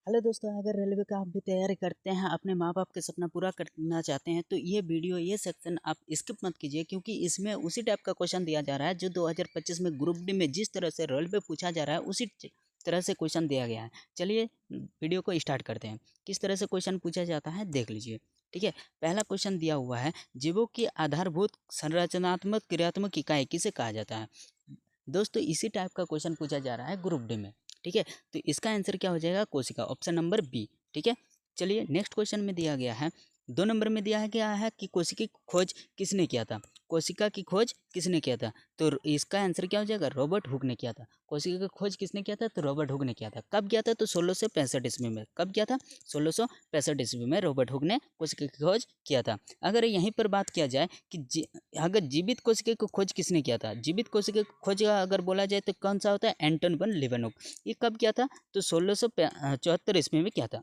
Hello दोस्तों, अगर railway का आप भी तैयारी करते हैं, अपने माँ बाप के सपना पूरा करना चाहते हैं तो ये सेक्शन आप स्किप मत कीजिए, क्योंकि इसमें उसी टाइप का क्वेश्चन दिया जा रहा है जो 2025 में ग्रुप डी में जिस तरह से रेलवे पूछा जा रहा है उसी तरह से क्वेश्चन दिया गया है। चलिए वीडियो को स्टार्ट करते हैं। किस तरह से क्वेश्चन पूछा जाता है देख लीजिए। ठीक है, पहला क्वेश्चन दिया हुआ है, जीवों की आधारभूत संरचनात्मक क्रियात्मक इकाई किसे कहा जाता है। दोस्तों इसी टाइप का क्वेश्चन पूछा जा रहा है ग्रुप डी में। ठीक है, तो इसका आंसर क्या हो जाएगा, कोशिका, ऑप्शन नंबर बी। ठीक है, चलिए नेक्स्ट क्वेश्चन में दिया गया है, 2 नंबर में दिया है क्या है कि कोशिका की खोज किसने किया था। कोशिका की खोज किसने किया था, तो इसका आंसर क्या हो जाएगा, रॉबर्ट हुक ने किया था। कोशिका की खोज किसने किया था, तो रॉबर्ट हुक ने किया था। कब किया था, तो 1665 ईस्वी में। कब किया था, 1665 ईस्वी में रॉबर्ट हुक ने कोशिका की खोज किया था। अगर यहीं पर बात किया जाए कि अगर जीवित कोशिका की खोज किसने किया था, जीवित कोशिका की खोज का अगर बोला जाए तो कौन सा होता है, एंटन वन लीवेनहुक। ये कब किया था, तो 1674 ईस्वी में किया था।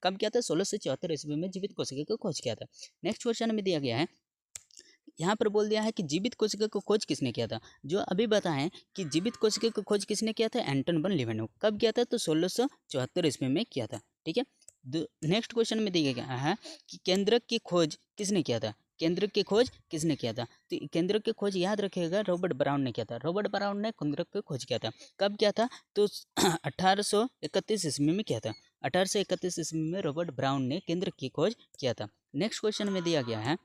कब किया था, 1674 ईस्वी में जीवित कोशिका की खोज किया था। नेक्स्ट क्वेश्चन में दिया गया है, यहाँ पर बोल दिया है कि जीवित कोशिका को खोज किसने किया था। जो अभी बताएं कि जीवित कोशिका को खोज किसने किया था, एंटन वन लीवेनहुक। कब किया था, तो 1674 ईस्वी में किया था। ठीक है, नेक्स्ट क्वेश्चन में दिया गया है कि केंद्रक की खोज किसने किया था। केंद्रक की खोज किसने किया था, तो केंद्रक की खोज याद रखिएगा, रॉबर्ट ब्राउन ने किया था। रॉबर्ट ब्राउन ने केंद्रक की खोज किया था। कब किया था, तो 1831 ईस्वी में किया था। 1831 ईस्वी में रॉबर्ट ब्राउन ने केंद्रक की खोज किया था। नेक्स्ट क्वेश्चन में दिया गया है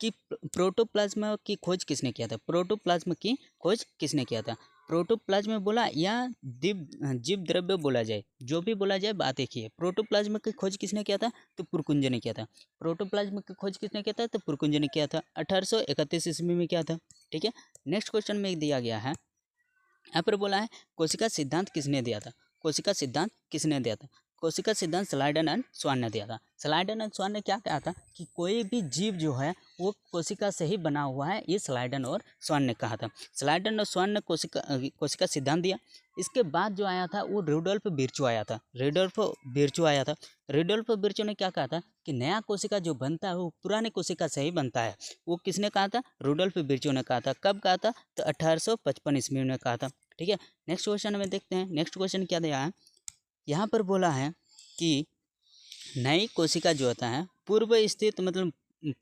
कि प्रोटोप्लाज्मा की खोज किसने किया था। प्रोटोप्लाज्मा की खोज किसने किया था, प्रोटोप्लाज्मा बोला या जीव द्रव्य बोला जाए, जो भी बोला जाए बात एक ही है। प्रोटोप्लाज्मा की खोज किसने किया था, तो पुरकुंज ने किया था। प्रोटोप्लाज्मा की खोज किसने किया था, तो पुरकुंज ने किया था। 1831 ईस्वी में किया था। ठीक है, नेक्स्ट क्वेश्चन में दिया गया है, यहाँ पर बोला है कोशिका सिद्धांत किसने दिया था। कोशिका सिद्धांत किसने दिया था, कोशिका सिद्धांत स्लाइडन एंड स्वान ने दिया था। स्लाइडन एंड स्वान ने क्या कहा था कि कोई भी जीव जो है वो कोशिका से ही बना हुआ है, ये स्लाइडन और स्वान ने कहा था। स्लाइडन और स्वान ने कोशिका सिद्धांत दिया। इसके बाद जो आया था वो रुडोल्फ विर्चो आया था। रुडोल्फ विर्चो आया था। रुडोल्फ विर्चो ने क्या कहा था कि नया कोशिका जो बनता है वो पुराने कोशिका से ही बनता है। वो किसने कहा था, रुडोल्फ विर्चो ने कहा था। कब कहा था, तो 1855 ईस्वी में कहा था। ठीक है, नेक्स्ट क्वेश्चन में देखते हैं। नेक्स्ट क्वेश्चन क्या दिया है, यहाँ पर बोला है कि नई कोशिका जो होता है पूर्व स्थित मतलब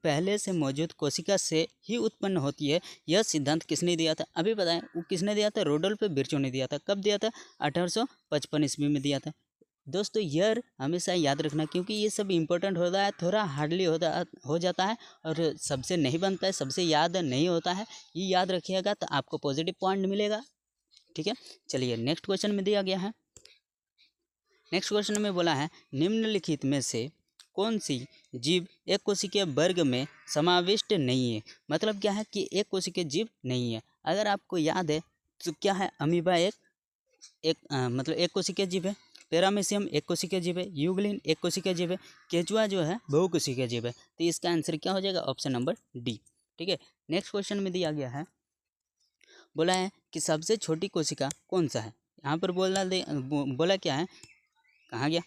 पहले से मौजूद कोशिका से ही उत्पन्न होती है। यह सिद्धांत किसने दिया था, अभी बताएं, वो किसने दिया था, रुडोल्फ विर्चो ने दिया था। कब दिया था, 1855 ईस्वी में दिया था। दोस्तों ईयर हमेशा याद रखना, क्योंकि ये सब इंपॉर्टेंट होता है, थोड़ा हार्डली हो जाता है और सबसे नहीं बनता है, सबसे याद नहीं होता है। ये याद रखिएगा तो आपको पॉजिटिव पॉइंट मिलेगा। ठीक है, चलिए नेक्स्ट क्वेश्चन में दिया गया है। नेक्स्ट क्वेश्चन में बोला है निम्नलिखित में से कौन सी जीव एक कोशिकीय वर्ग में समाविष्ट नहीं है। मतलब क्या है कि एक कोशिकीय जीव नहीं है। अगर आपको याद है तो क्या है, अमीबा मतलब एक कोशिकीय जीव है। पैरामीशियम एक कोशिकीय जीव है। यूग्लिन एक कोशिकीय जीव है। केचुआ जो है बहुकोशिकीय जीव है। तो इसका आंसर क्या हो जाएगा, ऑप्शन नंबर डी। ठीक है, नेक्स्ट क्वेश्चन में दिया गया है, बोला है कि सबसे छोटी कोशिका कौन सा है। यहाँ पर बोला क्या है, कहाँ गया,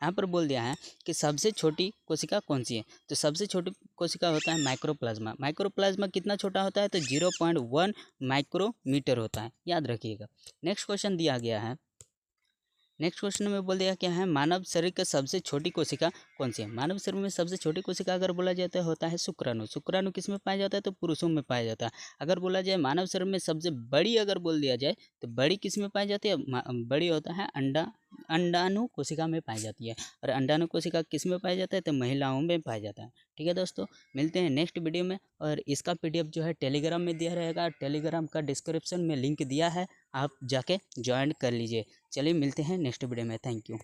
यहाँ पर बोल दिया है कि सबसे छोटी कोशिका कौन सी है। तो सबसे छोटी कोशिका होता है माइक्रोप्लाज्मा। माइक्रोप्लाज्मा कितना छोटा होता है, तो 0.1 माइक्रोमीटर होता है, याद रखिएगा। नेक्स्ट क्वेश्चन दिया गया है, नेक्स्ट क्वेश्चन में बोल दिया क्या है, मानव शरीर का सबसे छोटी कोशिका कौन सी है। मानव शरीर में सबसे छोटी कोशिका अगर बोला जाता है होता है शुक्राणु। शुक्राणु किस में पाया जाता है, तो पुरुषों में पाया जाता है। अगर बोला जाए मानव शरीर में सबसे बड़ी अगर बोल दिया जाए तो बड़ी किस में पाई जाती है, बड़ी होता है अंडाणु कोशिका में पाई जाती है। और अंडाणु कोशिका किस में पाया जाता है, तो महिलाओं में पाया जाता है। ठीक है दोस्तों, मिलते हैं नेक्स्ट वीडियो में। और इसका PDF जो है टेलीग्राम में दिया रहेगा। टेलीग्राम का डिस्क्रिप्शन में लिंक दिया है, आप जाके ज्वाइन कर लीजिए। चलिए मिलते हैं नेक्स्ट वीडियो में। Thank you.